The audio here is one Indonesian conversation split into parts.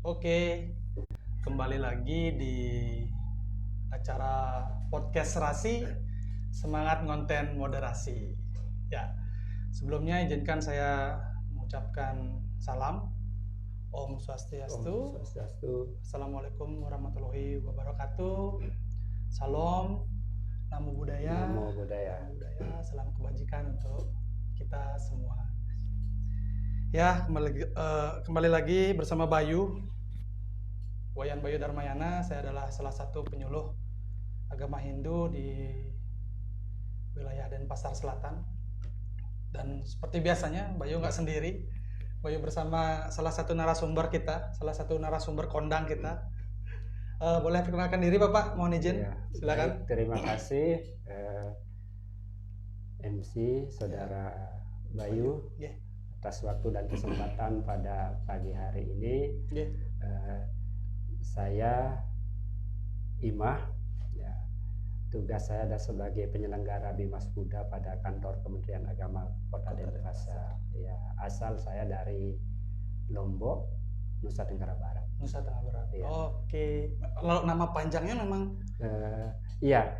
Oke, kembali lagi di acara podcast Serasi, semangat ngonten moderasi. Ya, sebelumnya izinkan saya mengucapkan salam Om Swastiastu. Om Swastiastu. Assalamualaikum warahmatullahi wabarakatuh. Salam, namo budaya, Namo budaya. salam kebajikan untuk kita semua. Ya, kembali lagi bersama Bayu, Wayan Bayu Darmayana. Saya adalah salah satu penyuluh agama Hindu di wilayah Denpasar Selatan. Dan seperti biasanya, Bayu nggak sendiri. Bayu bersama salah satu narasumber kita, salah satu narasumber kondang kita. Boleh perkenalkan diri Bapak, mohon izin. Ya, Silakan. baik, terima kasih MC Saudara Bayu Yeah. atas waktu dan kesempatan pada pagi hari ini. Yeah. Saya Imah, ya, tugas saya adalah sebagai penyelenggara Bimas Buddha pada kantor Kementerian Agama Kota Denpasar. Ya, asal saya dari Lombok, Nusa Tenggara Barat. Nusa Tenggara Barat. Ya. Oke. Kalau nama panjangnya memang? Iya.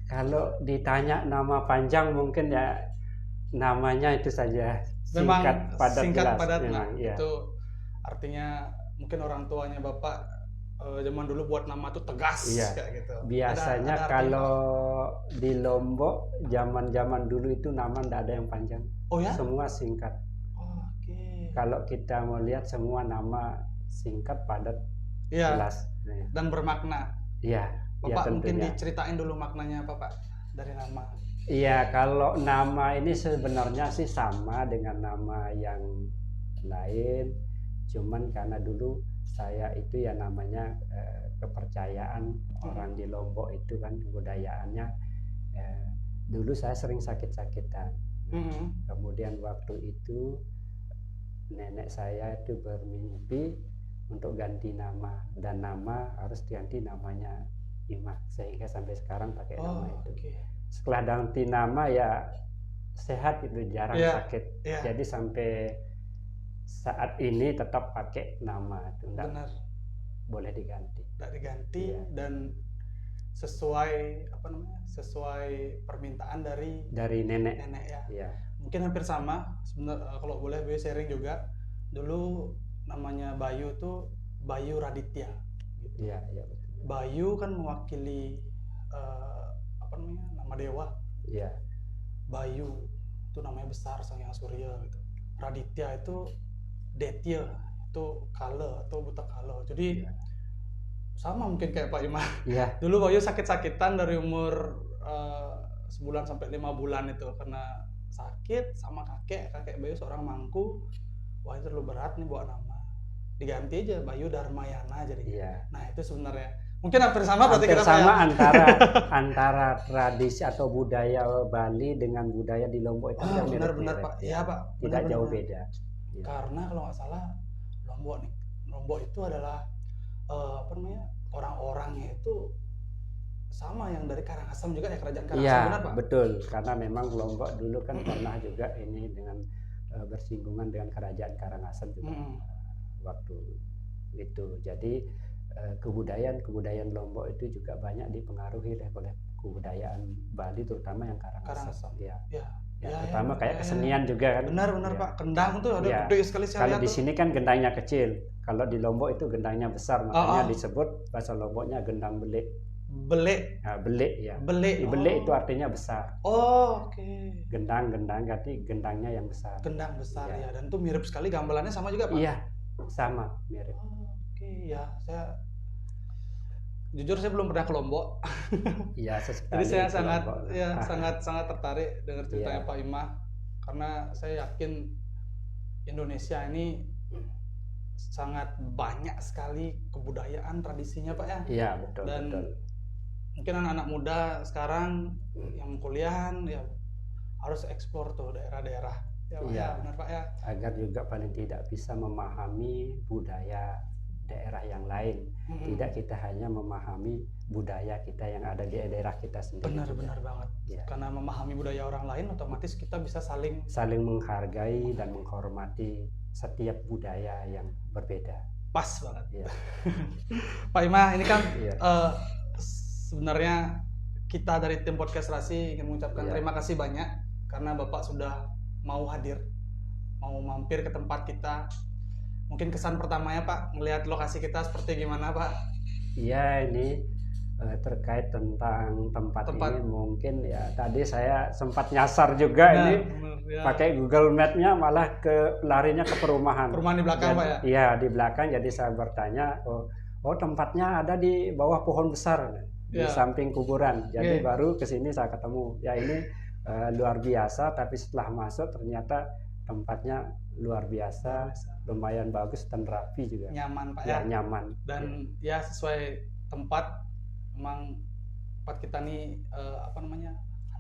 Kalau ditanya nama panjang mungkin ya namanya itu saja singkat padat singkat jelas. Padat. Memang, nah, ya. Itu artinya mungkin orang tuanya Bapak zaman dulu buat nama tuh tegas, iya. Kayak gitu. Biasanya ada kalau di Lombok zaman dulu itu nama tidak ada yang panjang. Oh ya? Semua singkat. Oke. Kalau kita mau lihat semua nama singkat padat jelas. Dan bermakna. Iya. Bapak ya, mungkin diceritain dulu maknanya apa Pak dari nama? Iya, kalau nama ini sebenarnya sih sama dengan nama yang lain, cuman karena dulu saya itu ya namanya kepercayaan orang di Lombok itu kan kebudayaannya. Dulu saya sering sakit-sakitan. Kemudian waktu itu nenek saya itu bermimpi untuk ganti nama, dan nama harus diganti namanya Imah, sehingga sampai sekarang pakai nama itu. Okay. Setelah ganti nama ya sehat, itu jarang sakit. Jadi sampai saat ini tetap pakai nama itu, benar, boleh diganti. Tidak diganti. Ya. Dan sesuai sesuai permintaan dari nenek ya. Ya. Mungkin hampir sama. Sebenarnya kalau boleh Bayu sharing juga. Dulu namanya Bayu tuh Bayu Raditya. Gitu. Iya, betul. Bayu kan mewakili nama dewa. Iya. Bayu itu namanya besar, Sang Hyang Surya gitu. Raditya itu Detya, itu kala atau buta kala. Jadi sama mungkin kayak Pak Imah. Iya. Dulu Bayu sakit-sakitan dari umur sebulan sampai 5 bulan itu karena sakit sama kakek Bayu seorang mangku. Wah, itu terlalu berat nih buat nama. Diganti aja Bayu Darmayana jadi. Iya. Nah, itu sebenarnya mungkin hampir sama berarti kita sama antara tradisi atau budaya Bali dengan budaya di Lombok itu benar-benar Pak. Iya Pak. Tidak jauh beda. Karena kalau nggak salah Lombok itu adalah orang-orangnya itu sama yang dari Karangasem juga ya, kerajaan Karangasem. Iya, benar Pak? Betul, karena memang Lombok dulu kan pernah juga ini dengan bersinggungan dengan kerajaan Karangasem juga waktu itu. Jadi kebudayaan Lombok itu juga banyak dipengaruhi oleh kebudayaan Bali, terutama yang Karangasem. Pertama kayak kesenian juga kan. Benar Pak. Kendang tuh ada gede sekali saya lihat. Kalau di sini kan gendangnya kecil. Kalau di Lombok itu gendangnya besar, makanya disebut bahasa Lomboknya gendang belik. Belik. Nah, belik ya. Belik. Belik itu artinya besar. Oke. Gendang berarti gendangnya yang besar. Gendang besar ya. Dan itu mirip sekali, gamelannya sama juga Pak. Iya, sama mirip. Oke, ya saya jujur saya belum pernah ke Lombok. Iya, jadi saya sangat tertarik dengar ceritanya Pak Imah, karena saya yakin Indonesia ini sangat banyak sekali kebudayaan tradisinya Pak ya. Iya, betul. Dan mungkin anak-anak muda sekarang yang kuliahan ya harus eksplor tuh daerah-daerah. Ya, benar Pak ya. Agar juga paling tidak bisa memahami budaya daerah yang lain. Tidak kita hanya memahami budaya kita yang ada di daerah kita sendiri. Benar banget. Ya. Karena memahami budaya orang lain, otomatis kita bisa saling menghargai dan menghormati setiap budaya yang berbeda. Pas banget. Iya. Pak Ima, ini kan Iya. sebenarnya kita dari tim podcast Rasi ingin mengucapkan Iya. terima kasih banyak karena Bapak sudah mau hadir, mau mampir ke tempat kita. Mungkin kesan pertamanya Pak, melihat lokasi kita seperti gimana Pak? Iya, ini terkait tentang tempat ini mungkin ya tadi saya sempat nyasar juga Benar, ini benar, ya. pakai Google Map-nya malah larinya ke perumahan. Perumahan di belakang Jadi, Pak ya? Iya, di belakang. Jadi saya bertanya, oh tempatnya ada di bawah pohon besar di Ya. samping kuburan. Jadi Oke. baru ke sini saya ketemu. Ya ini luar biasa, tapi setelah masuk ternyata tempatnya luar biasa, lumayan bagus dan rapi juga. Nyaman Pak Ya, ya? nyaman. Dan ya sesuai tempat, memang tempat kita nih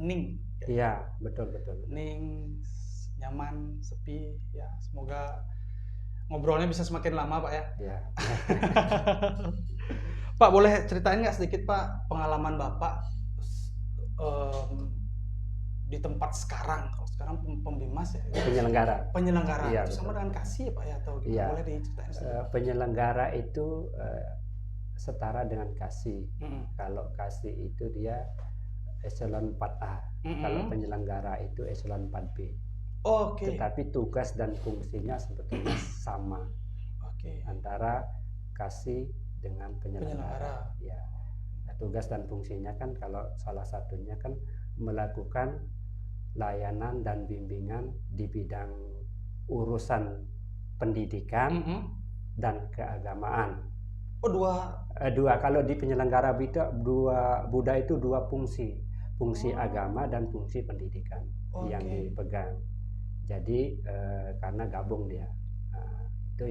hening. Iya, betul. Hening, nyaman, sepi. Ya, semoga ngobrolnya bisa semakin lama Pak ya. Ya. Pak, boleh ceritain nggak sedikit Pak pengalaman Bapak di tempat sekarang? Kalau sekarang pembimas ya, penyelenggara. Iya, Itu sama dengan kasih ya Pak ya, atau gimana? Iya. Boleh diceritain sedikit? Penyelenggara itu setara dengan kasih. Kalau kasih itu dia eselon 4A. Kalau penyelenggara itu eselon 4B. Oke. Tetapi tugas dan fungsinya sebetulnya sama Oke. antara kasih dengan penyelenggara. Ya. Nah, tugas dan fungsinya kan kalau salah satunya kan melakukan layanan dan bimbingan di bidang urusan pendidikan dan keagamaan. Oh, dua. Kalau di penyelenggara Buddha itu dua fungsi agama dan fungsi pendidikan yang dipegang. Jadi karena gabung dia, itu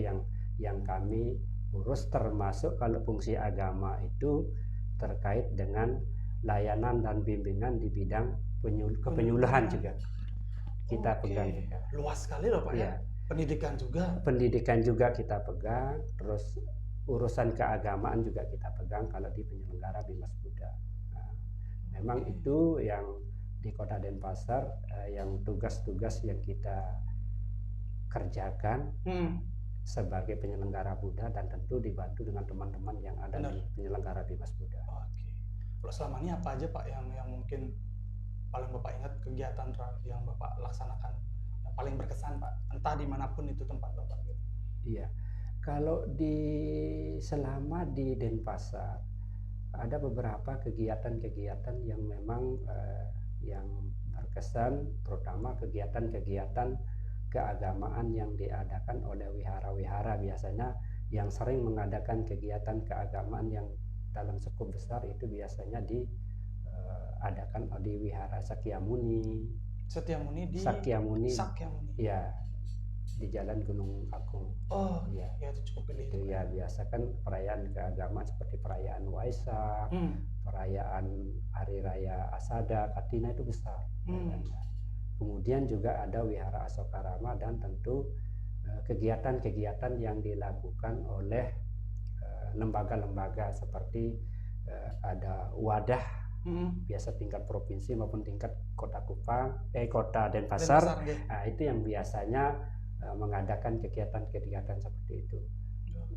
yang kami urus, termasuk kalau fungsi agama itu terkait dengan layanan dan bimbingan di bidang kepenyuluhan juga kita pegang juga. Luas sekali loh Pak ya. Pendidikan juga kita pegang, terus urusan keagamaan juga kita pegang kalau di penyelenggara Bimas Buddha. Nah, memang itu yang di Kota Denpasar yang tugas-tugas yang kita kerjakan sebagai penyelenggara Buddha, dan tentu dibantu dengan teman-teman yang ada di penyelenggara Bimas Buddha. Oke. Kalau selama ini apa aja Pak yang mungkin paling Bapak ingat kegiatan yang Bapak laksanakan yang paling berkesan Pak, entah dimanapun itu tempat Bapak gitu? Iya. Kalau selama di Denpasar ada beberapa kegiatan-kegiatan yang memang yang berkesan, terutama kegiatan-kegiatan keagamaan yang diadakan oleh wihara-wihara. Biasanya yang sering mengadakan kegiatan keagamaan yang dalam skup besar itu biasanya diadakan di Wihara Sakyamuni. Sakyamuni. Ya, di Jalan Gunung Agung. Oh, ya itu cukup pilih. Itu ya biasa kan perayaan keagamaan seperti perayaan Waisak, perayaan Hari Raya Asada, Katina itu besar. Kemudian juga ada Wihara Asokarama, dan tentu kegiatan-kegiatan yang dilakukan oleh lembaga-lembaga seperti ada wadah biasa tingkat provinsi maupun tingkat Kota Denpasar. Nah, itu yang biasanya mengadakan kegiatan-kegiatan seperti itu.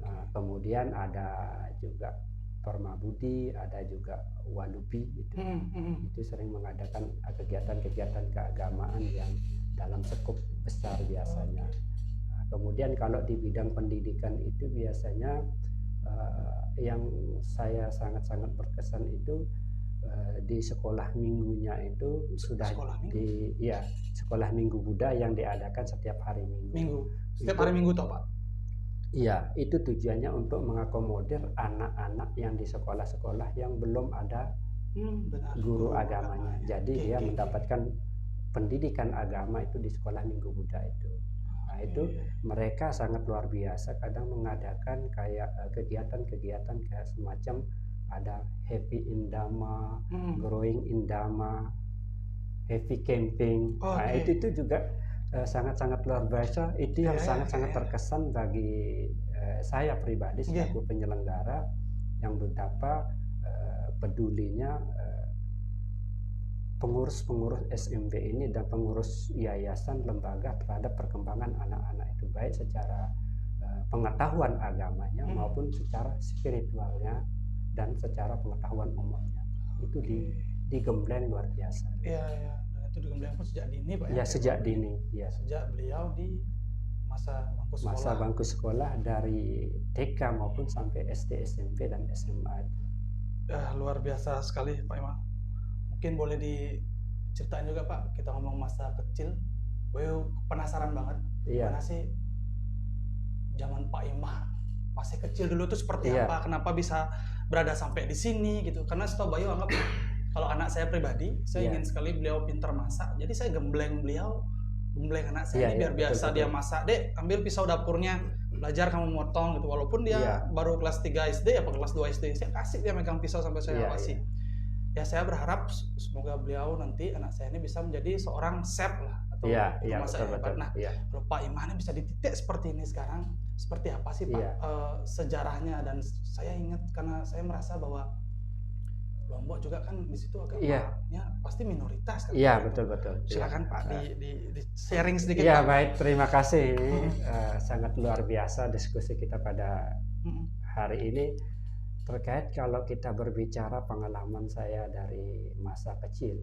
Nah, kemudian ada juga Permabudi, ada juga Walubi itu sering mengadakan kegiatan-kegiatan keagamaan yang dalam skup besar biasanya. Nah, kemudian kalau di bidang pendidikan itu biasanya yang saya sangat-sangat berkesan itu di sekolah minggunya itu sudah sekolah minggu Buddha yang diadakan setiap hari Minggu. Setiap hari Minggu toh Pak? Iya, itu tujuannya untuk mengakomodir anak-anak yang di sekolah-sekolah yang belum ada guru agamanya. Jadi dia mendapatkan pendidikan agama itu di sekolah Minggu Buddha itu. Nah, itu mereka sangat luar biasa, kadang mengadakan kayak kegiatan-kegiatan kayak semacam ada Happy Indama, Growing Indama, Happy Camping. Nah, itu juga sangat-sangat luar biasa. Itu yang sangat-sangat terkesan bagi saya pribadi sebagai penyelenggara yang betapa pedulinya pengurus-pengurus SMB ini dan pengurus yayasan lembaga terhadap perkembangan anak-anak itu, baik secara pengetahuan agamanya maupun secara spiritualnya dan secara pengetahuan umumnya. Itu digembleng luar biasa. Iya, iya. Dan itu digembleng pun sejak dini, Pak Ya, sejak dini, ya. Sejak beliau di masa bangku sekolah. Masa bangku sekolah dari TK maupun sampai SD, SMP dan SMA. Luar biasa sekali, Pak Imam. Mungkin boleh diceritain juga, Pak, kita ngomong masa kecil. Gue penasaran banget. Iya. Gimana sih zaman Pak Imam masih kecil dulu tuh seperti Iya. apa? Kenapa bisa berada sampai di sini gitu? Karena setahu Bayu anggap kalau anak saya pribadi, saya Iya. ingin sekali beliau pintar masak. Jadi saya gembleng anak saya Iya, ini biar iya, biasa betul, dia betul. masak. Dek, ambil pisau dapurnya, belajar kamu motong gitu. Walaupun dia Iya. baru kelas 3 SD apa kelas 2 SD, saya kasih dia megang pisau sampai saya Iya, awasi. iya. Ya saya berharap semoga beliau nanti anak saya ini bisa menjadi seorang chef lah atau Iya, masak yang hebat. betul. Nah, Iya. kalau Pak Imam ini bisa di titik seperti ini sekarang, seperti apa sih Pak Iya. sejarahnya? Dan saya ingat karena saya merasa bahwa Lombok juga kan di situ Iya. agamanya pasti minoritas kan. Iya, Pak? betul. Silakan Iya. Pak di sharing sedikit. Iya, Pak. baik, terima kasih. Ini sangat luar biasa diskusi kita pada hari ini terkait kalau kita berbicara pengalaman saya dari masa kecil.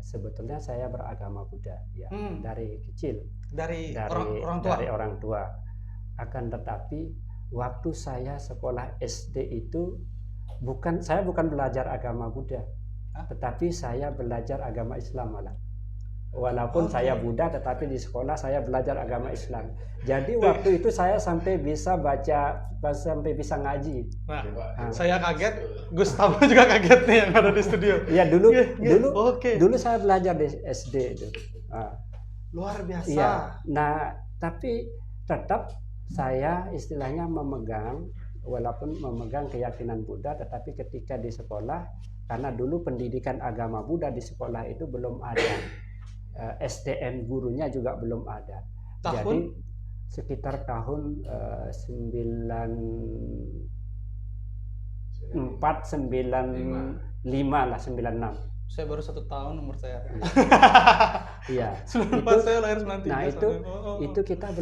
Sebetulnya saya beragama Buddha ya, dari kecil. Dari orang tua. Dari orang tua. Akan tetapi waktu saya sekolah SD itu saya bukan belajar agama Buddha, tetapi saya belajar agama Islam malah. Walaupun saya Buddha, tetapi di sekolah saya belajar agama Islam. Jadi waktu itu saya sampai bisa baca, sampai bisa ngaji. Nah, saya kaget, Gustavo juga kaget nih yang ada di studio. Iya, dulu saya belajar di SD itu. Luar biasa. Iya. Nah, tapi tetap saya istilahnya memegang, walaupun memegang keyakinan Buddha, tetapi ketika di sekolah, karena dulu pendidikan agama Buddha di sekolah itu belum ada. SDM gurunya juga belum ada. Tahun? Jadi sekitar tahun 95 lah, 96. Saya baru 1 tahun umur saya. Iya. Saya lahir 93. Nah itu kita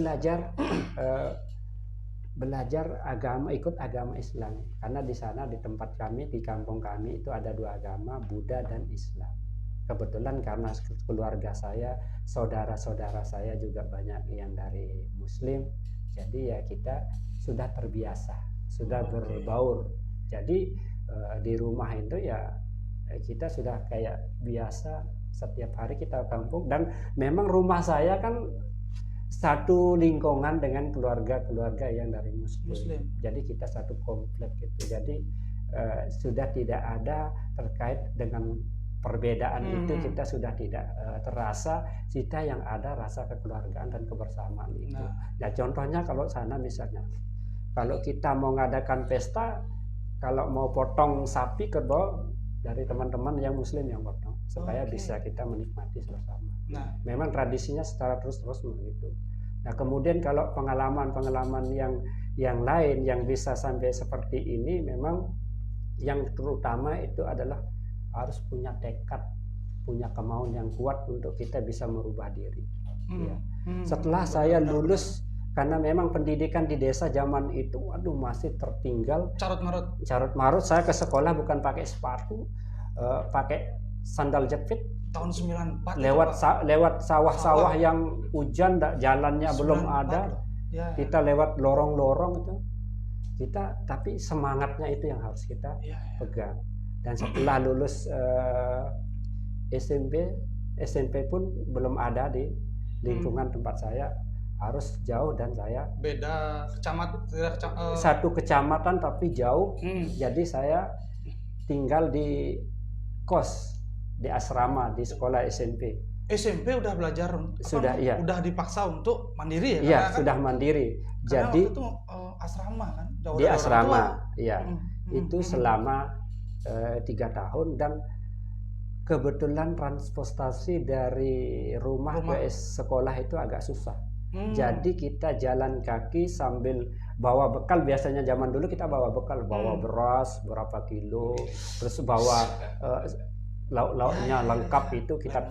belajar agama, ikut agama Islam. Karena di sana di tempat kami, di kampung kami itu ada 2 agama, Buddha dan Islam. Kebetulan karena keluarga saya, saudara-saudara saya juga banyak yang dari Muslim, jadi ya kita sudah terbiasa, sudah berbaur. Jadi di rumah itu ya kita sudah kayak biasa, setiap hari kita kampung, dan memang rumah saya kan satu lingkungan dengan keluarga-keluarga yang dari Muslim. Jadi kita satu komplek gitu. Jadi sudah tidak ada terkait dengan perbedaan itu, kita sudah tidak terasa, kita yang ada rasa kekeluargaan dan kebersamaan itu. Nah, contohnya kalau sana misalnya, kalau kita mau ngadakan pesta, kalau mau potong sapi kerbau dari teman-teman yang Muslim yang potong, supaya bisa kita menikmati bersama. Nah, memang tradisinya secara terus-terus begitu. Nah, kemudian kalau pengalaman-pengalaman yang lain yang bisa sampai seperti ini, memang yang terutama itu adalah harus punya tekad, punya kemauan yang kuat untuk kita bisa merubah diri. Ya. Setelah saya lulus, karena memang pendidikan di desa zaman itu, masih tertinggal. Carut marut. Saya ke sekolah bukan pakai sepatu, pakai sandal jepit. Tahun 94. Lewat sawah-sawah yang hujan, jalannya belum ada. Ya. Kita lewat lorong-lorong itu. Tapi semangatnya itu yang harus kita pegang. Dan setelah lulus SMP pun belum ada di lingkungan tempat saya, harus jauh, dan saya beda satu kecamatan tapi jauh. Jadi saya tinggal di kos, di asrama, di sekolah SMP. SMP udah belajar sudah, iya. Udah dipaksa untuk mandiri ya? Iya, sudah mandiri. Jadi waktu itu asrama kan? Di asrama, iya. Itu selama 3 tahun, dan kebetulan transportasi dari rumah ke sekolah itu agak susah. Jadi kita jalan kaki sambil bawa bekal. Biasanya zaman dulu kita bawa bekal, bawa beras berapa kilo, terus bawa lauk-lauknya lengkap. Itu kita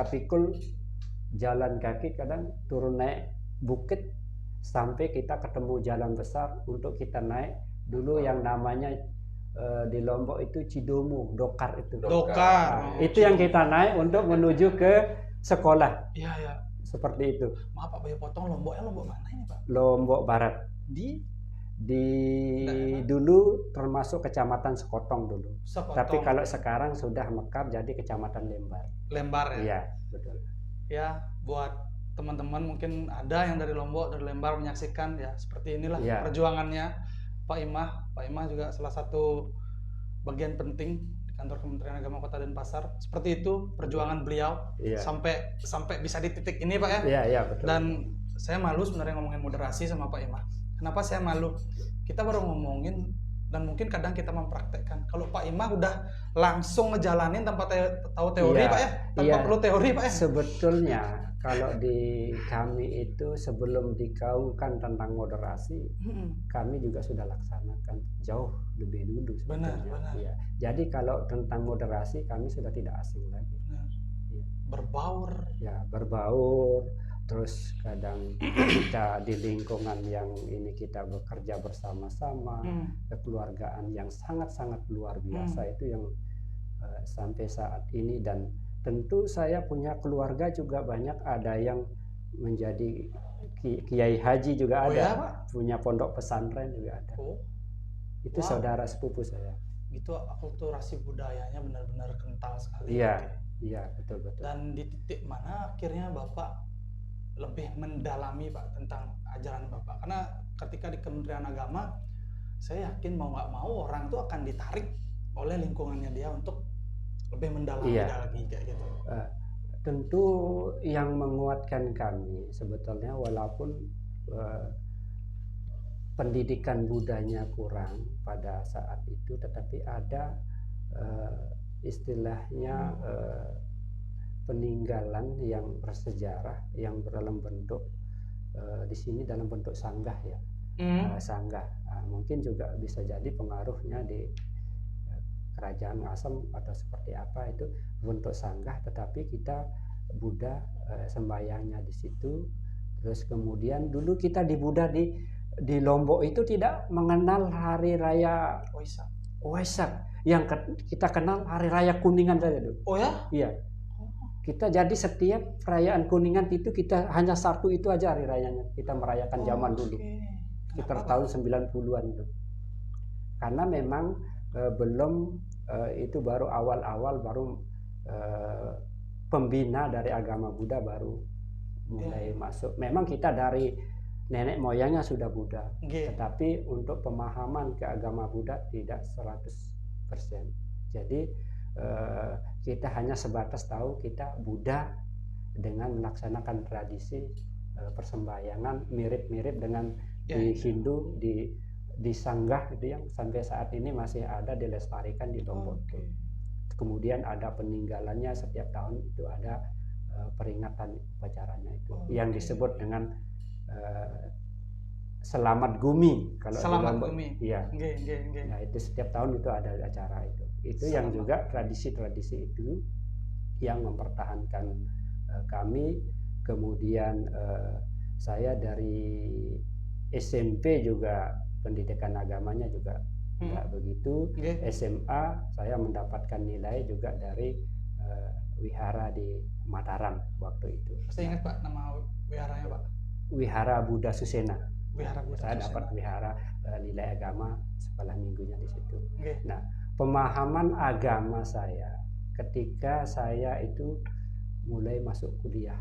pikul jalan kaki, kadang turun naik bukit sampai kita ketemu jalan besar untuk kita naik dulu yang namanya di Lombok itu Cidomu, Dokar itu. Dokar. Nah, itu yang kita naik untuk menuju ke sekolah. Iya, ya. Seperti itu. Maaf Pak Bayu potong, Lomboknya Lombok mana ini Pak? Lombok Barat. Di Di dulu termasuk Kecamatan Sekotong dulu. Sekotong. Tapi kalau sekarang sudah mekar jadi Kecamatan Lembar. Lembar ya? Iya, betul. Ya, buat teman-teman mungkin ada yang dari Lombok, dari Lembar menyaksikan ya seperti inilah Ya. perjuangannya Pak Imah. Pak Imah juga salah satu bagian penting di kantor Kementerian Agama Kota Denpasar. Seperti itu perjuangan beliau Iya. sampai bisa di titik ini Pak ya. Iya, iya betul. Dan saya malu sebenarnya ngomongin moderasi sama Pak Imah. Kenapa saya malu? Kita baru ngomongin dan mungkin kadang kita mempraktekkan. Kalau Pak Imah udah langsung ngejalanin tanpa tahu teori Iya, Pak ya, tanpa iya. perlu teori Pak ya. Sebetulnya kalau di kami itu sebelum digaungkan tentang moderasi, kami juga sudah laksanakan jauh lebih dulu sebetulnya. Benar. Iya. Jadi kalau tentang moderasi kami sudah tidak asing lagi. Benar. Iya. Berbaur. Ya, berbaur. Terus kadang kita di lingkungan yang ini kita bekerja bersama-sama, kekeluargaan yang sangat-sangat luar biasa itu yang sampai saat ini. Dan tentu saya punya keluarga juga banyak, ada yang menjadi kiai haji juga ada, ya, Pak? punya pondok pesantren juga ada. Itu Wow. saudara sepupu saya. Gitu akulturasi budayanya benar-benar kental sekali. Iya, Oke. iya betul. Dan di titik mana akhirnya Bapak lebih mendalami Pak tentang ajaran Bapak? Karena ketika di Kementerian Agama, saya yakin mau nggak mau orang itu akan ditarik oleh lingkungannya dia untuk lebih mendalami lagi kayak gitu. Tentu yang menguatkan kami sebetulnya walaupun pendidikan budayanya kurang pada saat itu, tetapi ada istilahnya peninggalan yang bersejarah yang dalam bentuk di sini dalam bentuk sanggah ya. Sanggah mungkin juga bisa jadi pengaruhnya di kerajaan Ngasem atau seperti apa, itu bentuk sanggah, tetapi kita Buddha sembayangnya di situ. Terus kemudian dulu kita di Buddha di Lombok itu tidak mengenal hari raya Waisak. Yang kita kenal hari raya Kuningan saja dulu. Oh ya? Iya. Kita jadi setiap perayaan Kuningan itu kita hanya satu itu aja hari rayanya kita merayakan zaman dulu. Sekitar tahun 90-an itu. Karena memang belum itu baru awal-awal baru pembina dari agama Buddha baru mulai masuk. Memang kita dari nenek moyangnya sudah Buddha, tetapi untuk pemahaman ke agama Buddha tidak 100%. Jadi kita hanya sebatas tahu kita Buddha dengan melaksanakan tradisi persembahyangan mirip-mirip dengan di Hindu di sanggah itu yang sampai saat ini masih ada dilestarikan di Lombok. Kemudian ada peninggalannya setiap tahun itu ada peringatan upacaranya itu yang disebut dengan Selamat Gumi. Kalau Selamat Gumi. Iya. Nah, itu setiap tahun itu ada acara itu. Itu yang juga tradisi-tradisi itu yang mempertahankan kami. Kemudian saya dari SMP juga pendidikan agamanya juga tidak begitu. SMA saya mendapatkan nilai juga dari wihara di Mataram waktu itu. Saya ingat Pak nama wiharanya Pak. Wihara Buddha Susena. Saya dapat wihara nilai agama sekolah minggunya di situ. Nah, pemahaman agama saya ketika saya itu mulai masuk kuliah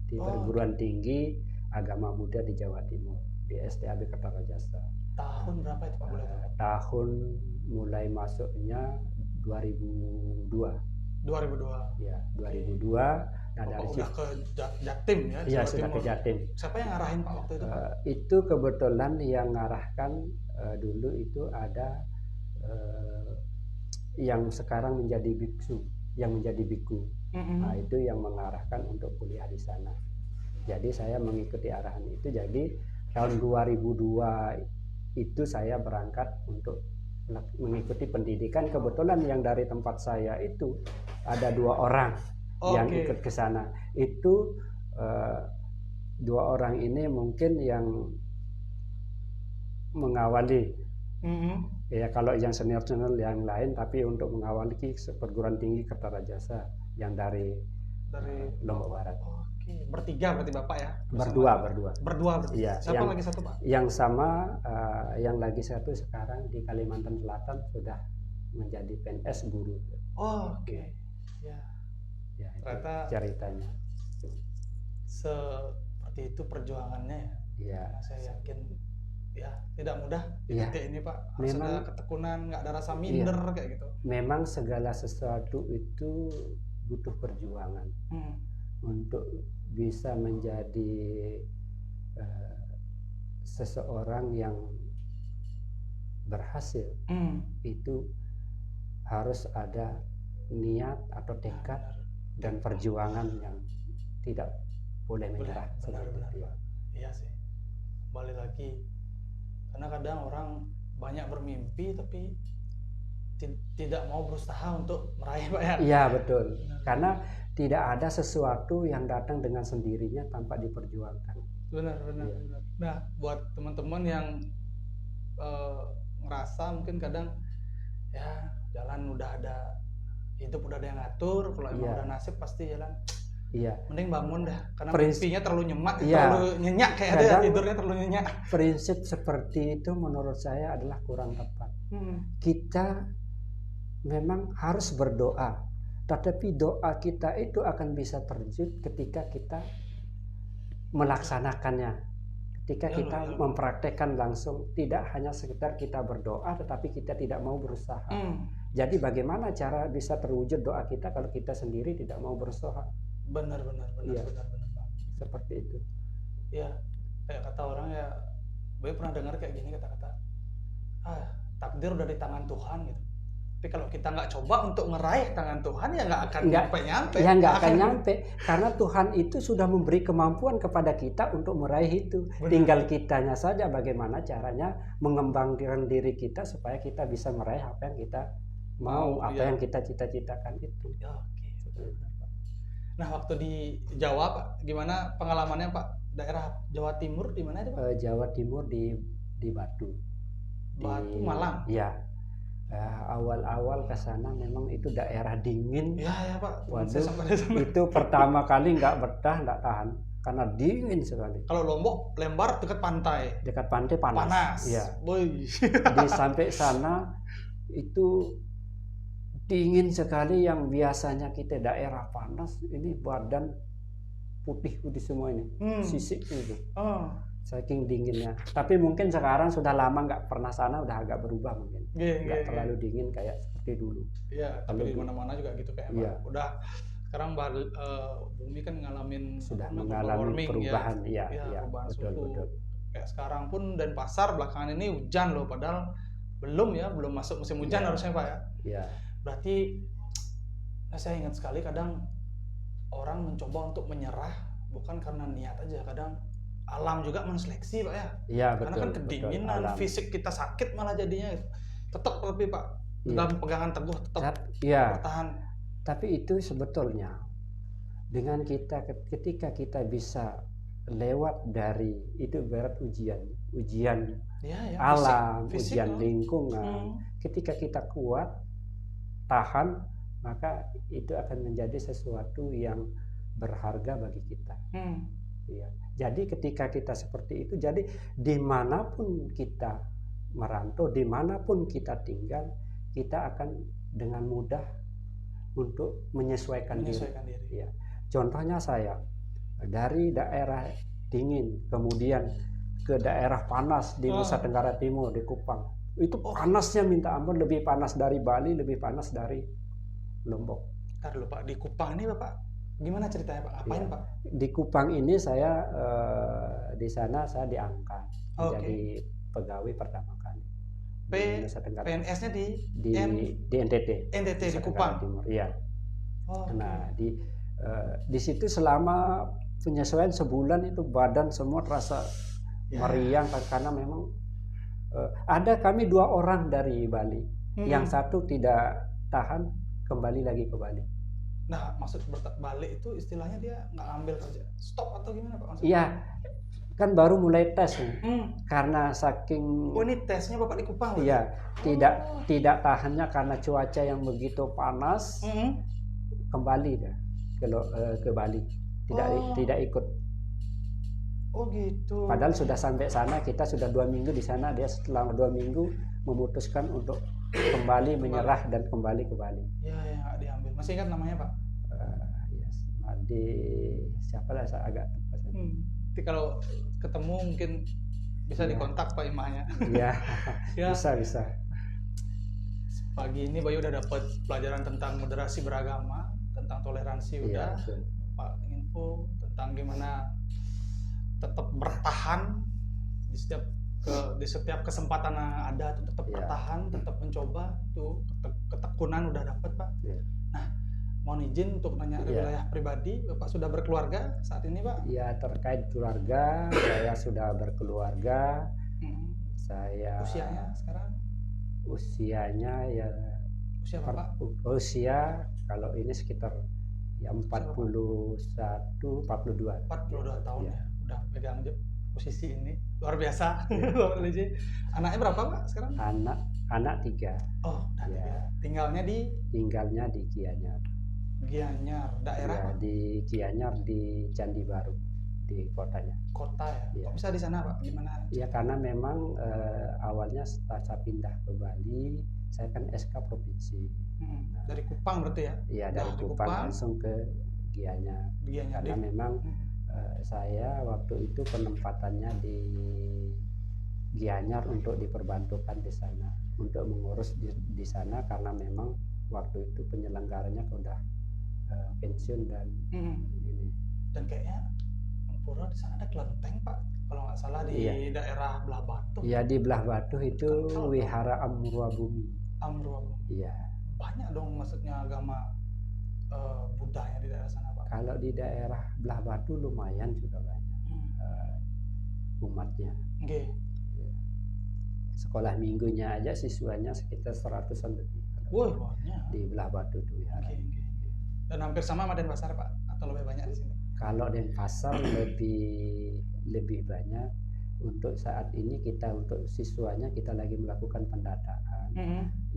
di perguruan tinggi agama Buddha di Jawa Timur di STAB Kertarajasa. Tahun berapa itu Pak? Tahun mulai masuknya 2002. 2002. Ya, 2002. Nah, dari udah ke Jatim ya? Iya, sudah ke Jatim. Siapa yang ngarahin Pak waktu itu? Itu kebetulan yang ngarahkan dulu itu ada yang sekarang menjadi biksu, yang menjadi biku. Nah, itu yang mengarahkan untuk kuliah di sana. Jadi saya mengikuti arahan itu. Jadi tahun 2002 itu saya berangkat untuk mengikuti pendidikan. Kebetulan yang dari tempat saya itu ada 2 orang yang ikut ke sana. Itu dua orang ini mungkin yang mengawali. Ya kalau yang senior yang lain, tapi untuk mengawali perguruan tinggi Kertarajasa yang dari Lombok Barat. Oke, bertiga berarti Bapak ya? Berdua. Berdua berarti. Iya, Siapa lagi satu Pak? Yang sama, yang lagi satu sekarang di Kalimantan Selatan sudah menjadi PNS guru. Oke. Ya. Ya, itu Ternyata ceritanya. Seperti itu perjuangannya ya. Iya. Saya yakin ya tidak mudah di Iya. titik ini Pak. Harus Memang, ada ketekunan, nggak ada rasa minder kayak gitu. memang segala sesuatu itu butuh perjuangan untuk bisa menjadi seseorang yang berhasil. Itu harus ada niat atau tekad dan perjuangan yang tidak boleh menyerah. Benar, Pak. Iya sih. Kembali lagi, karena kadang orang banyak bermimpi tapi tidak mau berusaha untuk meraih Pak ya. Iya betul. Karena tidak ada sesuatu yang datang dengan sendirinya tanpa diperjuangkan. Benar. Nah, buat teman-teman yang ngerasa mungkin kadang ya jalan udah ada, hidup udah ada yang ngatur, kalau emang udah nasib pasti jalan. Iya. Mending bangun dah, karena mimpinya terlalu nyenyak kayak ada tidurnya terlalu nyenyak. Prinsip seperti itu menurut saya adalah kurang tepat. Kita memang harus berdoa, tetapi doa kita itu akan bisa terwujud ketika kita melaksanakannya, ketika kita mempraktekkan langsung, tidak hanya sekedar kita berdoa tetapi kita tidak mau berusaha. Jadi bagaimana cara bisa terwujud doa kita kalau kita sendiri tidak mau berusaha? Benar Pak. Seperti itu. Ya, kayak kata orang ya, gue pernah dengar kayak gini kata-kata, takdir udah di tangan Tuhan gitu. Tapi kalau kita nggak coba untuk ngeraih tangan Tuhan ya nggak akan nyampe. Ya nggak akan nyampe, karena Tuhan itu sudah memberi kemampuan kepada kita untuk meraih itu. Benar. Tinggal kitanya saja bagaimana caranya mengembangkan diri kita supaya kita bisa meraih apa yang kita mau, apa yang kita cita-citakan itu. Oke. Nah, waktu di Jawa Pak, gimana pengalamannya Pak? Daerah Jawa Timur di mana itu Pak? Jawa Timur di Batu. Batu, Malang. Ya. Awal-awal ke sana memang itu daerah dingin. Ya Pak. Waduh, itu pertama kali nggak betah, nggak tahan karena dingin sekali. Kalau Lombok, Lembar dekat pantai. Dekat pantai panas. Ya. Di sampai sana itu dingin sekali, yang biasanya kita daerah panas, ini badan putih semua ini, sisik itu. Saking dinginnya. Tapi mungkin sekarang sudah lama nggak pernah sana, udah agak berubah mungkin. Nggak terlalu dingin kayak seperti dulu. Iya, tapi di mana-mana juga gitu kayak Pak. Udah sekarang bumi kan sudah mengalami perubahan. Perubahan betul, suhu. betul. Kayak sekarang pun Denpasar belakangan ini hujan loh, padahal belum masuk musim hujan harusnya Pak ya. Iya. Berarti saya ingat sekali kadang orang mencoba untuk menyerah bukan karena niat aja, kadang alam juga menseleksi Pak ya. Iya, karena betul. Kan kedinginan, fisik kita sakit malah jadinya. Tetap tapi Pak, dalam pegangan teguh tetap bertahan. Tapi itu sebetulnya dengan ketika kita bisa lewat dari itu, berat ujian alam, fisik, ujian lingkungan. Ketika kita kuat, tahan, maka itu akan menjadi sesuatu yang berharga bagi kita. Ya. Jadi ketika kita seperti itu, jadi dimanapun kita merantau, dimanapun kita tinggal, kita akan dengan mudah untuk menyesuaikan diri. Ya. Contohnya saya dari daerah dingin kemudian ke daerah panas di Nusa Tenggara Timur, di Kupang. Itu panasnya minta ampun, lebih panas dari Bali, lebih panas dari Lombok. Ntar dulu Pak, di Kupang ini Bapak gimana ceritanya Pak? Ngapain Pak? Di Kupang ini saya di sana saya diangkat menjadi pegawai pertama kali. PNS-nya di NTT. NTT di Kupang Timur. Iya. Nah, di situ selama penyesuaian sebulan itu badan semua terasa meriang karena memang ada kami 2 orang dari Bali, yang satu tidak tahan kembali lagi ke Bali. Nah, maksud balik itu istilahnya dia nggak ambil kerja, stop atau gimana Pak maksudnya? Iya, kan baru mulai tes nih. Hmm. Karena saking Oh, ini tesnya Bapak di Kupang berarti? iya tidak Oh. tidak tahannya karena cuaca yang begitu panas, Mm-mm. kembali dah ke Bali. Oh. Tidak ikut. Oh gitu. Padahal sudah sampai sana, kita sudah 2 minggu di sana, dia setelah 2 minggu memutuskan untuk kembali menyerah dan kembali ke Bali. Ya, nggak diambil. Masih ingat namanya Pak? Yes. Di siapa lah, saya agak lupa. Nanti kalau ketemu mungkin bisa Iya. dikontak Pak Imahnya. Iya, Ya. bisa. Pagi ini Bayu udah dapat pelajaran tentang moderasi beragama, tentang toleransi Iya, udah. betul. Pak info tentang gimana tetap bertahan di setiap kesempatan yang ada tuh tetap Iya. bertahan, tetap mencoba tuh ketekunan udah dapat Pak. Iya. Nah, mohon izin untuk nanya Iya. wilayah pribadi, Bapak sudah berkeluarga saat ini Pak? Ya, terkait keluarga, saya sudah berkeluarga. Mm-mm. Saya Usianya sekarang? usianya ya Usia Bapak? usia kalau ini sekitar ya 41, 42. 42 tahun Iya. ya, udah pegang posisi ini luar biasa. Bapak Liji. Anaknya berapa Pak sekarang? Anak 3. Oh, udah Ya. 3. Tinggalnya di Tinggalnya di Gianyar. Gianyar, daerah Ya, di Gianyar di Candi Baru, di kotanya. kota ya. Iya. Kok bisa di sana Pak? Gimana? Ya karena memang awalnya setelah saya pindah ke Bali, saya kan SK provinsi. Dari Kupang berarti ya? Iya, dari Nah, di Kupang Kupang. langsung ke Gianyar. Gianyar. Karena memang saya waktu itu penempatannya di Gianyar untuk diperbantukan di sana, untuk mengurus di sana karena memang waktu itu penyelenggaranya udah pensiun dan ini. Dan kayaknya Pura di sana ada kelenteng Pak, kalau nggak salah di Iya. daerah Belah Batu. Iya, di Belah Batu itu Kental, Wihara Amrua Bumi. Amrua. Iya. Banyak dong maksudnya agama Buddhanya di daerah sana Pak. Kalau di daerah Belah Batu lumayan juga banyak umatnya. Oke. Sekolah minggunya aja siswanya sekitar 100-an lebih. Wah, banyak. Di Belah Batu tuh Wihara. Oke. Dan hampir sama sama Denpasar Pak, atau lebih banyak di sini? Kalau Denpasar lebih banyak. Untuk saat ini untuk siswanya kita lagi melakukan pendataan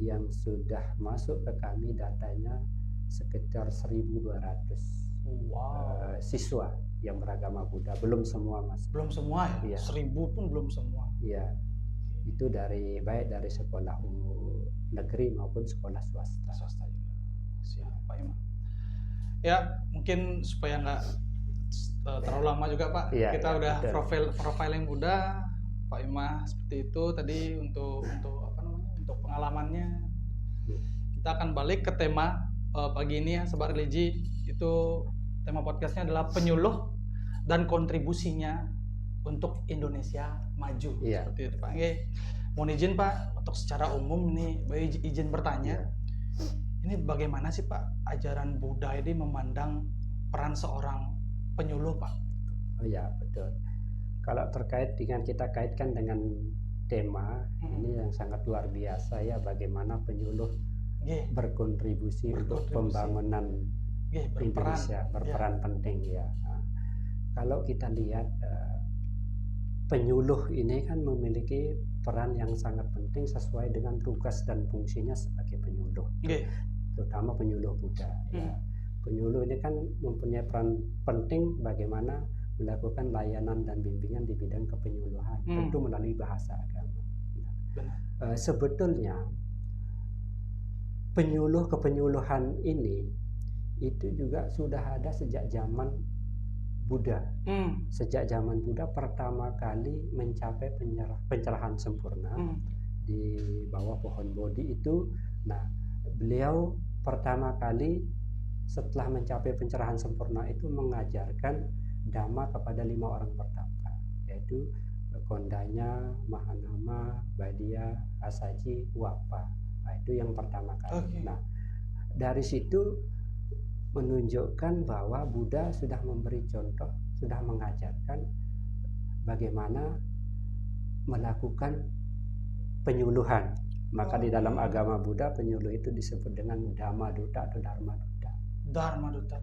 yang sudah masuk ke kami datanya sekitar 1.200 siswa yang beragama Buddha. Belum semua Mas. Belum semua ya? Iya. 1.000 pun belum semua. Iya. Itu baik dari sekolah negeri maupun sekolah swasta. Swasta juga. Siap Pak Imam. Ya, mungkin supaya nggak terlalu lama juga Pak. Iya, Kita udah betul. profiling Buddha, Pak Imah seperti itu tadi untuk untuk pengalamannya. Kita akan balik ke tema pagi ini ya, Sobat Religi. Itu tema podcastnya adalah penyuluh dan kontribusinya untuk Indonesia maju. Iya. Seperti itu Pak. Oke. Mohon izin Pak, untuk secara umum nih, Bayu izin bertanya. Ini bagaimana sih Pak ajaran Buddha ini memandang peran seorang penyuluh Pak? Oh ya, betul. Kalau terkait dengan kita kaitkan dengan tema ini yang sangat luar biasa ya, bagaimana penyuluh berkontribusi untuk pembangunan Indonesia, berperan penting ya. Nah, kalau kita lihat penyuluh ini kan memiliki peran yang sangat penting sesuai dengan tugas dan fungsinya sebagai penyuluh, terutama penyuluh Buddha. Ya. Penyuluh ini kan mempunyai peran penting bagaimana melakukan layanan dan bimbingan di bidang kepenyuluhan, tentu melalui bahasa agama. Sebetulnya kepenyuluhan ini itu juga sudah ada sejak zaman Buddha. Sejak zaman Buddha pertama kali mencapai pencerahan sempurna di bawah pohon Bodhi itu. Nah, beliau pertama kali setelah mencapai pencerahan sempurna itu mengajarkan Dhamma kepada 5 orang pertapa, yaitu Kondanya, Mahanama, Badia, Asaji, Wapa. Nah, itu yang pertama kali. Nah, dari situ menunjukkan bahwa Buddha sudah memberi contoh, sudah mengajarkan bagaimana melakukan penyuluhan. Maka di dalam agama Buddha penyuluh itu disebut dengan Dhamma Duta atau Dharma Duta. Dharma Duta.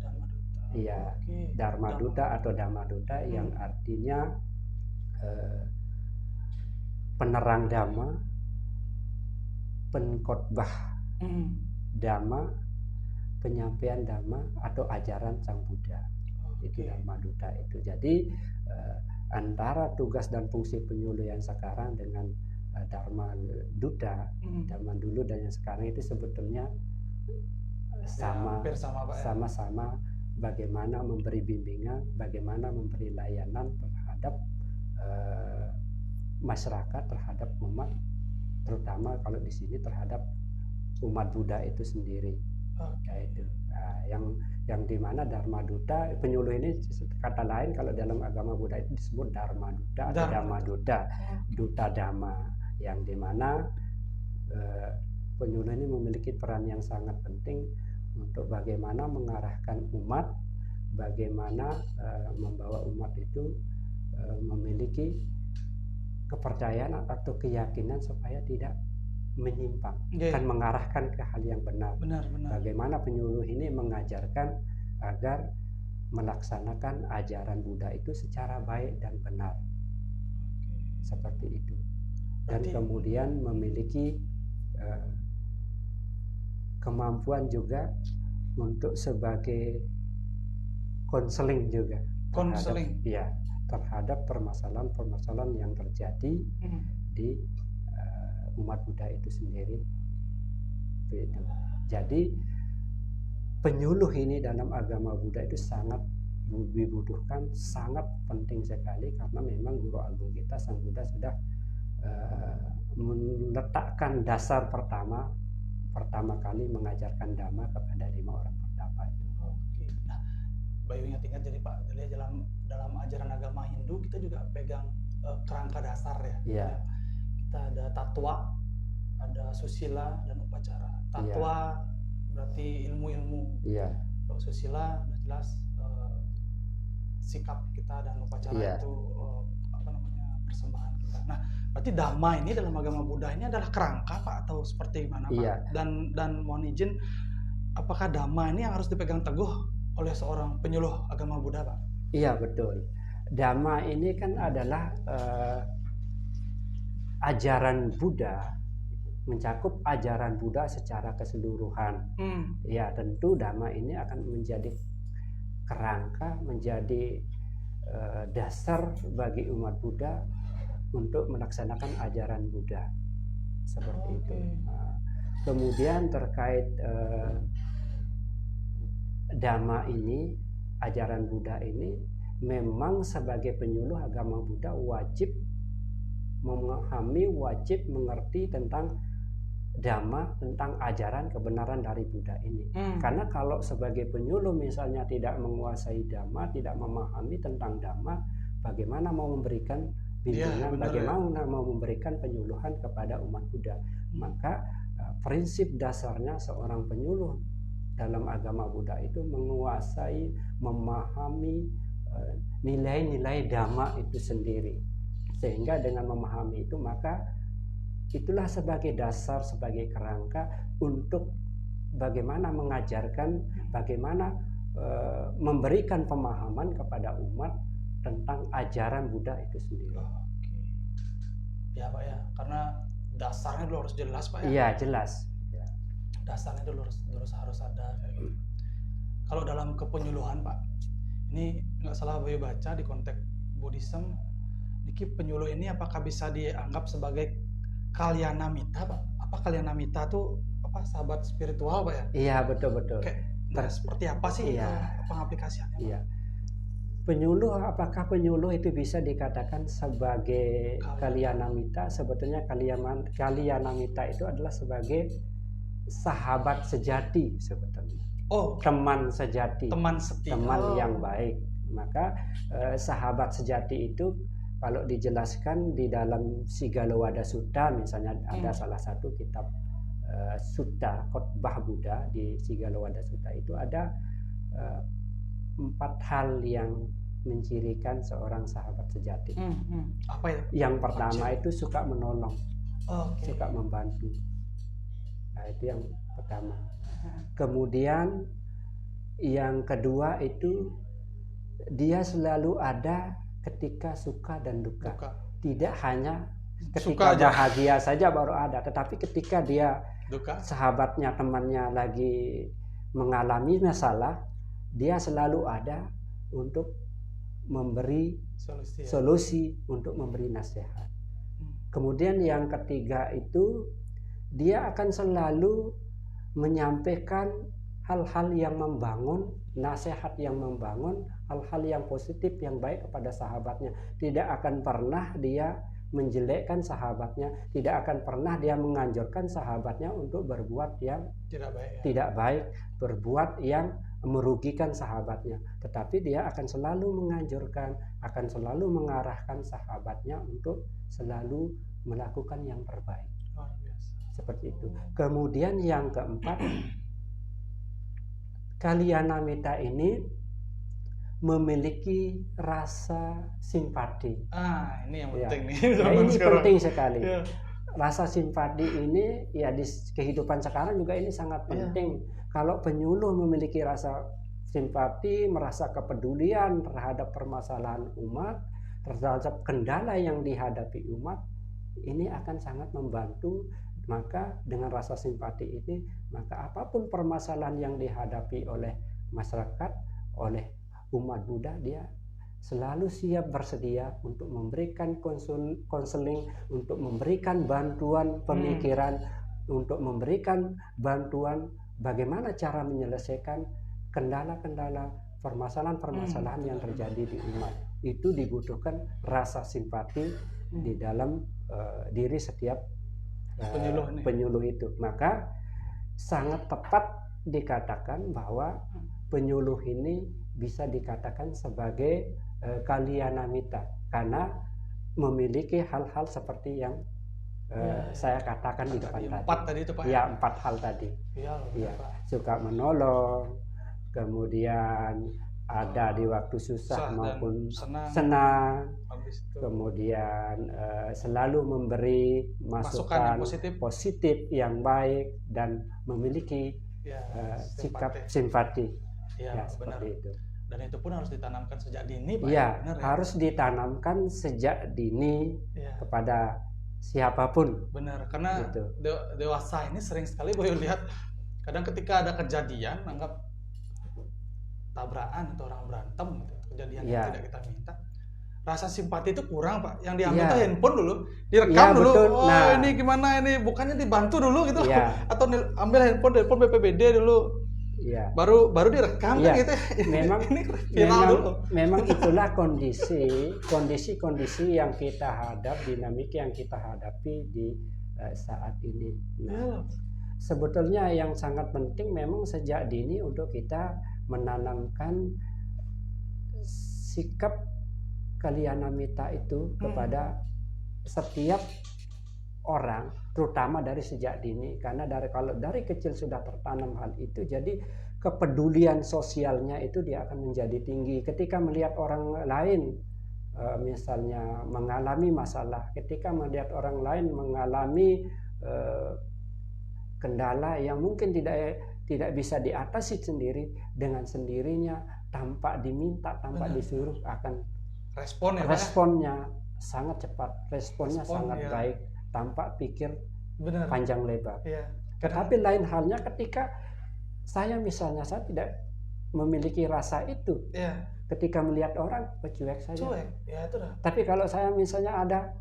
Iya, Oke. Dharma Duta atau Dhamma Duta yang artinya penerang Dhamma, pengkhotbah Dhamma, penyampaian Dhamma atau ajaran Sang Buddha. Itu Dharma Duta itu. Jadi antara tugas dan fungsi penyuluh yang sekarang dengan Dharma Duta, Dhamma dulu dan yang sekarang itu sebetulnya sama-sama bagaimana memberi bimbingan, bagaimana memberi layanan terhadap masyarakat, terhadap umat, terutama kalau di sini terhadap umat Buddha itu sendiri. Itu yang dimana Dharma Duta, penyuluh ini kata lain kalau dalam agama Buddha itu disebut Dharma Duta atau Dhamma Duta, Duta Dhamma, yang dimana penyuluh ini memiliki peran yang sangat penting untuk bagaimana mengarahkan umat, bagaimana membawa umat itu memiliki kepercayaan atau keyakinan supaya tidak menyimpang, kan mengarahkan ke hal yang benar. Bagaimana penyuluh ini mengajarkan agar melaksanakan ajaran Buddha itu secara baik dan benar, seperti itu. Dan kemudian memiliki kemampuan juga untuk sebagai konseling juga terhadap permasalahan-permasalahan yang terjadi di umat Buddha itu sendiri. Begitu. Jadi penyuluh ini dalam agama Buddha itu sangat dibutuhkan, sangat penting sekali, karena memang guru agung kita Sang Buddha sudah meletakkan dasar pertama kali mengajarkan Dhamma kepada 5 orang pertama itu. Nah, Bayu ingat jadi Pak, dalam ajaran agama Hindu kita juga pegang kerangka dasar ya. Kita ada tatwa, ada susila dan upacara. Tatwa berarti ilmu-ilmu. Kalau susila udah jelas sikap kita, dan upacara itu persembahan kita. Nah, berarti Dhamma ini dalam agama Buddha ini adalah kerangka Pak, atau seperti mana Pak? Dan mohon izin, apakah Dhamma ini yang harus dipegang teguh oleh seorang penyuluh agama Buddha Pak? Iya, betul. Dhamma ini kan adalah ajaran Buddha, mencakup ajaran Buddha secara keseluruhan. Ya, tentu Dhamma ini akan menjadi kerangka, menjadi dasar bagi umat Buddha untuk melaksanakan ajaran Buddha, seperti itu. Nah, kemudian terkait Dhamma ini, ajaran Buddha ini, memang sebagai penyuluh agama Buddha wajib memahami, wajib mengerti tentang Dhamma, tentang ajaran kebenaran dari Buddha ini. Karena kalau sebagai penyuluh misalnya tidak menguasai Dhamma, tidak memahami tentang Dhamma, bagaimana mau memberikan bimbingan, bagaimana mau memberikan penyuluhan kepada umat Buddha? Maka prinsip dasarnya seorang penyuluh dalam agama Buddha itu menguasai, memahami nilai-nilai Dhamma itu sendiri. Sehingga dengan memahami itu, maka itulah sebagai dasar, sebagai kerangka untuk bagaimana mengajarkan, bagaimana memberikan pemahaman kepada umat tentang ajaran Buddha itu sendiri. Ya Pak ya, karena dasarnya dulu harus jelas Pak ya. Iya, jelas. Dasarnya dulu harus ada kayak gitu. Kalau dalam kepenyuluhan Pak, ini nggak salah Bayu baca di konteks Buddhism, Niki penyuluh ini apakah bisa dianggap sebagai kalyanamita Pak? Apa kalyanamita tuh apa, sahabat spiritual Pak ya? Iya, betul-betul. Seperti apa sih pengaplikasiannya Pak? Iya. Penyuluh, apakah penyuluh itu bisa dikatakan sebagai kalyanamita? Sebetulnya kalyanamita itu adalah sebagai sahabat sejati sebetulnya. Teman sejati. Teman setia. Teman yang baik. Maka sahabat sejati itu kalau dijelaskan di dalam Sigalowada Sutta, misalnya ada salah satu kitab Sutta, khotbah Buddha di Sigalowada Sutta itu ada 4 hal yang mencirikan seorang sahabat sejati. Apa itu? Yang pertama itu suka menolong, suka membantu. Nah, itu yang pertama. Kemudian Yang kedua itu dia selalu ada ketika suka dan duka. Duka. Tidak hanya Suka ketika aja. bahagia saja baru ada, tetapi ketika dia Duka. sahabatnya, temannya lagi mengalami masalah, dia selalu ada untuk memberi Solusi. Ya. solusi, untuk memberi nasihat. Kemudian yang ketiga itu dia akan selalu menyampaikan hal-hal yang membangun, nasihat yang membangun, hal-hal yang positif, yang baik kepada sahabatnya. Tidak akan pernah dia menjelekkan sahabatnya, tidak akan pernah dia menganjurkan sahabatnya untuk berbuat yang Tidak baik. Ya. tidak baik, berbuat yang merugikan sahabatnya. Tetapi dia akan selalu menganjurkan, akan selalu mengarahkan sahabatnya untuk selalu melakukan yang terbaik. Luar biasa. Seperti itu. Kemudian yang keempat, Kalyanamita ini memiliki rasa simpati. Ini yang Ya. penting nih. Nah, zaman ini sekarang. penting sekali. Ya. Rasa simpati ini ya di kehidupan sekarang juga ini sangat penting. Kalau penyuluh memiliki rasa simpati, merasa kepedulian terhadap permasalahan umat, terhadap kendala yang dihadapi umat, ini akan sangat membantu. Maka dengan rasa simpati ini, maka apapun permasalahan yang dihadapi oleh masyarakat, oleh umat Buddha, dia selalu siap bersedia untuk memberikan konseling, untuk memberikan bantuan pemikiran, untuk memberikan bantuan bagaimana cara menyelesaikan kendala-kendala, permasalahan-permasalahan yang terjadi di umat. Itu dibutuhkan rasa simpati di dalam diri setiap penyuluh itu. Maka sangat tepat dikatakan bahwa penyuluh ini bisa dikatakan sebagai Kalyanamita karena memiliki hal-hal seperti yang saya katakan di depan tadi. 4 tadi itu Pak. Ya, 4 hal tadi. Iya, Suka menolong, kemudian ada di waktu susah maupun senang. Kemudian selalu memberi masukan positif yang baik dan memiliki sikap simpati. Ya, seperti itu. Dan itu pun harus ditanamkan sejak dini, Pak. Ya, harus ditanamkan sejak dini kepada siapapun. Benar, karena gitu. Dewasa ini sering sekali boleh lihat kadang ketika ada kejadian anggap tabrakan atau orang berantem gitu, kejadian yang tidak kita minta, rasa simpati itu kurang Pak. Yang diambil tuh handphone dulu, direkam dulu. Betul. Oh ini gimana ini, bukannya dibantu dulu gitu, atau ambil handphone BPBD dulu. Baru direkam kan gitu. Memang ini viral dulu. Memang itulah kondisi yang kita hadap, dinamika yang kita hadapi di saat ini. Nah, sebetulnya yang sangat penting memang sejak dini untuk kita menanamkan sikap Kalyanamita itu kepada setiap orang, terutama dari sejak dini, karena kalau dari kecil sudah tertanam hal itu, jadi kepedulian sosialnya itu dia akan menjadi tinggi. Ketika melihat orang lain misalnya mengalami masalah, ketika melihat orang lain mengalami kendala yang mungkin tidak bisa diatasi sendiri, dengan sendirinya tanpa diminta, tanpa disuruh akan responnya sangat cepat, responnya sangat baik, tanpa pikir panjang lebar. Tetapi lain halnya ketika saya tidak memiliki rasa itu, ketika melihat orang cuek saja. Tapi kalau saya misalnya ada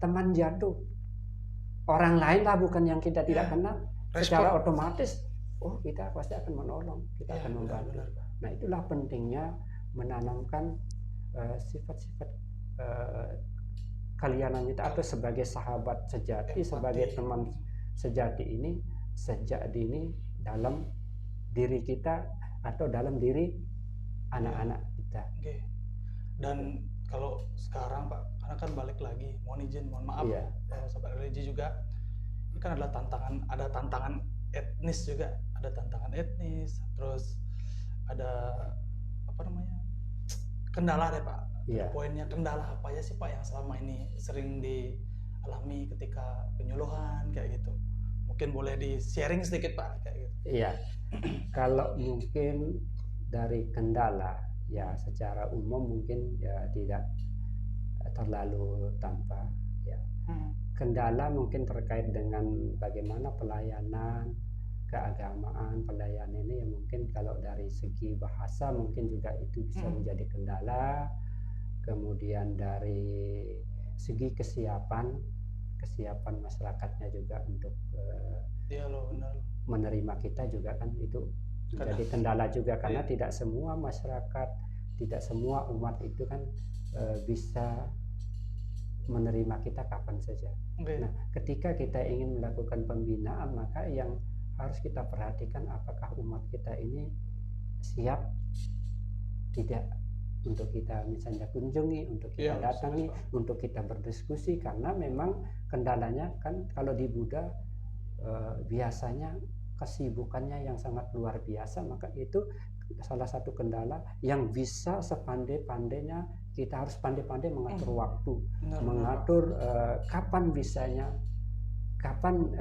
teman jatuh, orang lain lah bukan yang kita tidak kenal, secara otomatis kita pasti akan menolong, kita akan membantu. Nah, itulah pentingnya menanamkan sifat-sifat Kalyanamita atau sebagai sahabat sejati, sebagai teman sejati ini sejak dini dalam diri kita atau dalam diri anak-anak kita. Dan kalau sekarang Pak, karena kan balik lagi, mohon maaf, Sobat Religi juga, ini kan adalah tantangan etnis juga, terus ada kendala deh Pak. Poinnya kendala apa ya sih Pak yang selama ini sering dialami ketika penyuluhan kayak gitu? Mungkin boleh di sharing sedikit Pak kayak gitu. Iya. Kalau mungkin dari kendala, ya secara umum mungkin ya tidak terlalu tampak. Ya. Kendala mungkin terkait dengan bagaimana pelayanan keagamaan, pelayanan ini ya mungkin kalau dari segi bahasa mungkin juga itu bisa menjadi kendala. Kemudian dari segi kesiapan masyarakatnya juga untuk Iya loh, benar. menerima kita juga kan itu menjadi kendala juga, karena tidak semua masyarakat, tidak semua umat itu kan bisa menerima kita kapan saja. Nah, ketika kita ingin melakukan pembinaan, maka yang harus kita perhatikan apakah umat kita ini siap tidak untuk kita misalnya kunjungi, untuk kita datangi, untuk kita berdiskusi, karena memang kendalanya kan kalau di Buddha biasanya kesibukannya yang sangat luar biasa, maka itu salah satu kendala yang bisa sepandai-pandainya kita harus pandai-pandai mengatur waktu, mengatur kapan bisanya, kapan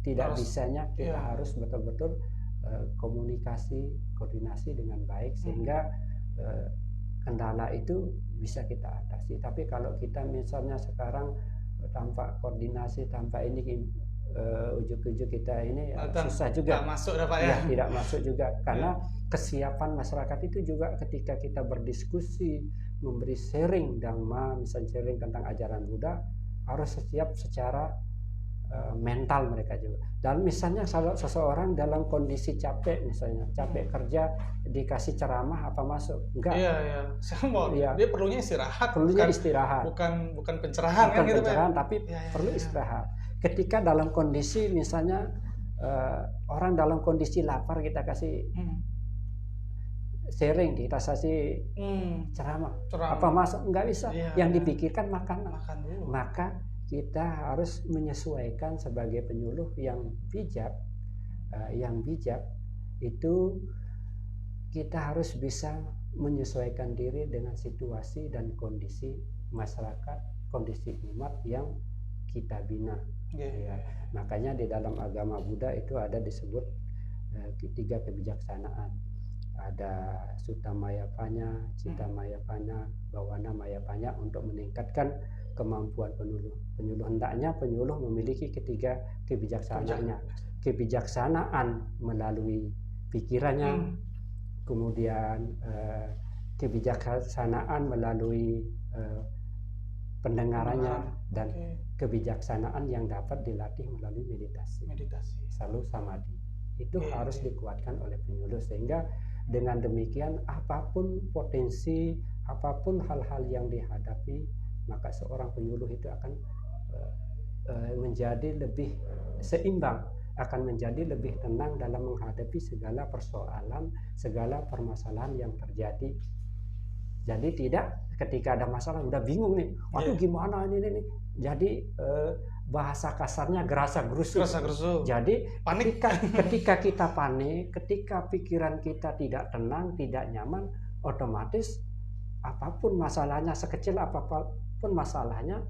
tidak bisanya, kita harus betul-betul komunikasi, koordinasi dengan baik sehingga kendala itu bisa kita atasi. Tapi kalau kita misalnya sekarang tanpa koordinasi, tanpa ini ujuk-ujuk kita ini ya susah juga. Tidak masuk Pak ya. Tidak masuk juga, karena kesiapan masyarakat itu juga ketika kita berdiskusi, memberi sharing dhamma, misalnya sharing tentang ajaran Buddha, harus siap secara mental mereka juga. Dan misalnya kalau seseorang dalam kondisi capek, misalnya capek kerja, dikasih ceramah apa masuk? Enggak. Iya. Dia perlunya istirahat. Bukan pencerahan bukan kan pencerahan, gitu, tapi perlu istirahat. Ketika dalam kondisi misalnya orang dalam kondisi lapar, kita kasih sharing, kita kasih ceramah apa masuk? Enggak bisa. Yang dipikirkan makanan. Maka kita harus menyesuaikan sebagai penyuluh yang bijak. Yang bijak itu kita harus bisa menyesuaikan diri dengan situasi dan kondisi masyarakat, kondisi umat yang kita bina. Ya. Makanya di dalam agama Buddha itu ada disebut tiga kebijaksanaan. Ada Sutta Mayapanya, Citta Mayapanya, Bawana Mayapanya, untuk meningkatkan kemampuan penyuluh. Hendaknya penyuluh memiliki ketiga kebijaksanaannya. Kebijaksanaan melalui pikirannya, kemudian kebijaksanaan melalui pendengarannya, dan kebijaksanaan yang dapat dilatih melalui meditasi. Selalu samadhi. Itu harus dikuatkan oleh penyuluh, sehingga dengan demikian apapun potensi, apapun hal-hal yang dihadapi, maka seorang penyuluh itu akan menjadi lebih seimbang, akan menjadi lebih tenang dalam menghadapi segala persoalan, segala permasalahan yang terjadi. Jadi tidak ketika ada masalah udah bingung nih, waduh gimana ini. Jadi bahasa kasarnya gerasa gerusu. Jadi panik. Ketika kita panik, ketika pikiran kita tidak tenang, tidak nyaman, otomatis apapun masalahnya, sekecil apapun masalahnya,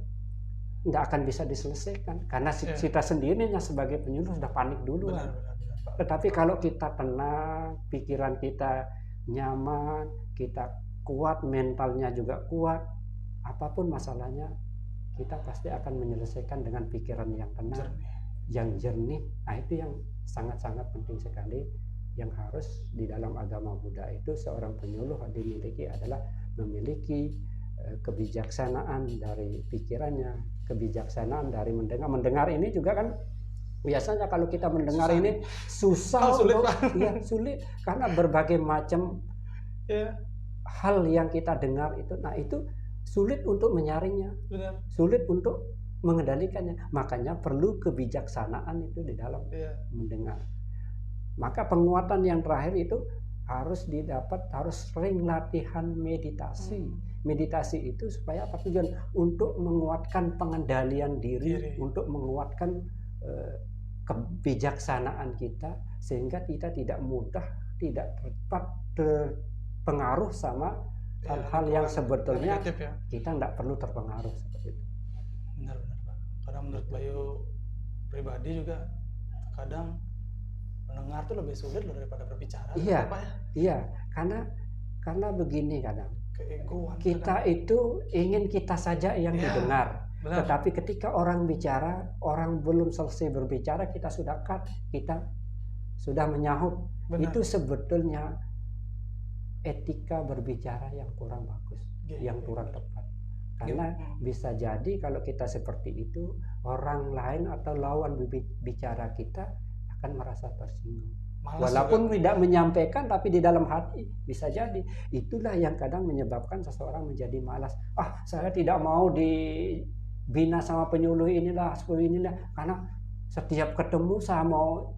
tidak akan bisa diselesaikan, karena kita sendirinya sebagai penyuluh sudah panik dulu. Tetapi kalau kita tenang, pikiran kita nyaman, kita kuat, mentalnya juga kuat, apapun masalahnya kita pasti akan menyelesaikan dengan pikiran yang tenang, yang jernih. Nah, itu yang sangat-sangat penting sekali, yang harus di dalam agama Buddha itu seorang penyuluh dimiliki, adalah memiliki kebijaksanaan dari pikirannya, kebijaksanaan dari mendengar. Mendengar ini juga kan biasanya kalau kita mendengar ini susah, sulit karena berbagai macam hal yang kita dengar itu. Nah, itu sulit untuk menyaringnya, sulit untuk mengendalikannya. Makanya perlu kebijaksanaan itu di dalam mendengar. Maka penguatan yang terakhir itu harus didapat, harus sering latihan meditasi. Meditasi itu supaya apa tujuan? Untuk menguatkan pengendalian diri, untuk menguatkan kebijaksanaan kita, sehingga kita tidak mudah, tidak terpengaruh sama hal-hal yang sebetulnya kita tidak perlu terpengaruh seperti itu. Benar Pak. Karena menurut Bayu pribadi juga kadang mendengar tuh lebih sulit loh daripada berbicara. Iya. Pak ya. Iya, karena begini kadang. Keegoan. Kita itu ingin kita saja yang Iya, didengar. benar. Tetapi ketika orang bicara, orang belum selesai berbicara, kita sudah cut, kita sudah menyahut. Benar. Itu sebetulnya etika berbicara yang kurang bagus, Iya, yang iya, kurang benar. tepat. Karena Iya. bisa jadi kalau kita seperti itu, orang lain atau lawan bicara kita akan merasa tersinggung. Malas Walaupun juga. tidak menyampaikan, tapi di dalam hati bisa jadi. Itulah yang kadang menyebabkan seseorang menjadi malas. Saya tidak mau dibina sama penyuluh inilah, karena setiap ketemu saya mau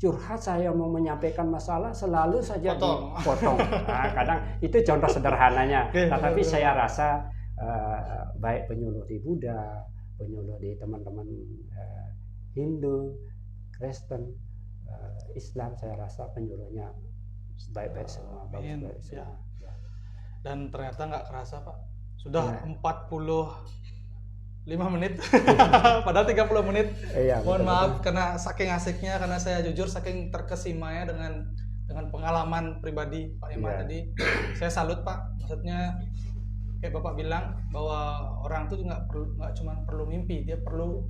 curhat, saya mau menyampaikan masalah, selalu saja dipotong. Kadang itu contoh sederhananya. Tetapi saya rasa baik penyuluh di Buddha, penyuluh di teman-teman Hindu, Kristen, Islam, saya rasa penyuluhnya baik-baik semua, bagus-bagus semua. Ya. Dan ternyata nggak kerasa Pak, sudah 45 menit, padahal 30 menit. Iya, Mohon betul, maaf betul. karena saking asiknya, karena saya jujur saking terkesimanya dengan pengalaman pribadi Pak Imam tadi. Saya salut Pak, maksudnya kayak Bapak bilang bahwa orang tuh nggak cuma perlu mimpi, dia perlu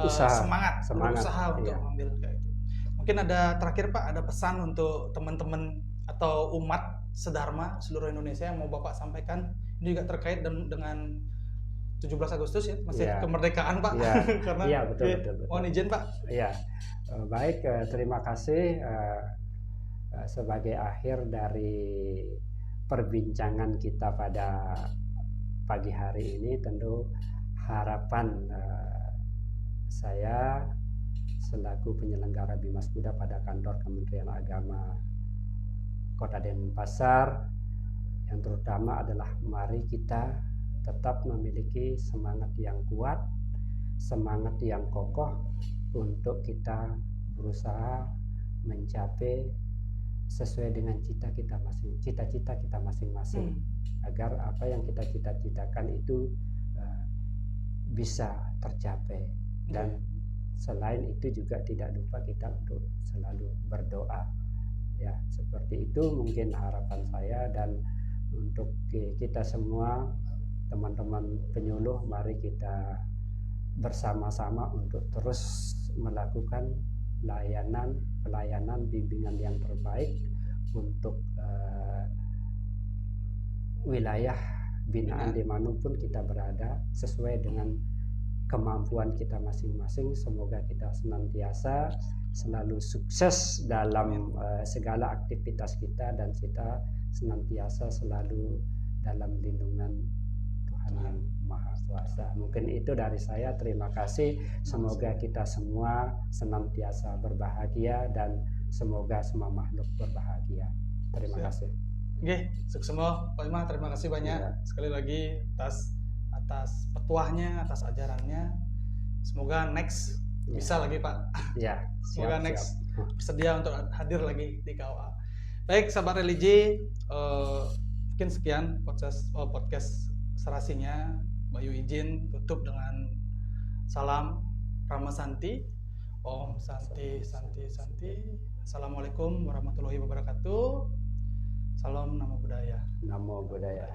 semangat, berusaha untuk mengambil kayak itu. Mungkin ada terakhir Pak, ada pesan untuk teman-teman atau umat sedharma seluruh Indonesia yang mau Bapak sampaikan. Ini juga terkait dengan 17 Agustus ya, masih kemerdekaan Pak. Karena betul. Mohon izin Pak. Iya, baik, terima kasih. Sebagai akhir dari perbincangan kita pada pagi hari ini, tentu harapan saya selaku penyelenggara Bimas Buddha pada kantor Kementerian Agama Kota Denpasar, yang terutama adalah mari kita tetap memiliki semangat yang kuat, semangat yang kokoh untuk kita berusaha mencapai sesuai dengan cita-cita kita masing-masing, agar apa yang kita cita-citakan itu bisa tercapai. Dan selain itu juga tidak lupa kita untuk selalu berdoa. Ya, seperti itu mungkin harapan saya. Dan untuk kita semua teman-teman penyuluh, mari kita bersama-sama untuk terus melakukan pelayanan bimbingan yang terbaik untuk wilayah binaan dimanapun kita berada, sesuai dengan kemampuan kita masing-masing. Semoga kita senantiasa selalu sukses dalam segala aktivitas kita, dan kita senantiasa selalu dalam lindungan Tuhan yang Maha Kuasa. Mungkin itu dari saya. Terima kasih. Semoga kita semua senantiasa berbahagia, dan semoga semua makhluk berbahagia. Terima kasih. Oke, sukses semua Pak Imam. Terima kasih banyak sekali lagi atas petuahnya, atas ajarannya. Semoga next bisa lagi Pak. Ya, semoga next bersedia untuk hadir lagi di KUA. Baik, sahabat religi, mungkin sekian podcast serasinya. Bayu izin tutup dengan salam Rama Santi. Om Santi Santi Santi. Assalamualaikum warahmatullahi wabarakatuh. Salam Namo Buddhaya. Namo Buddhaya.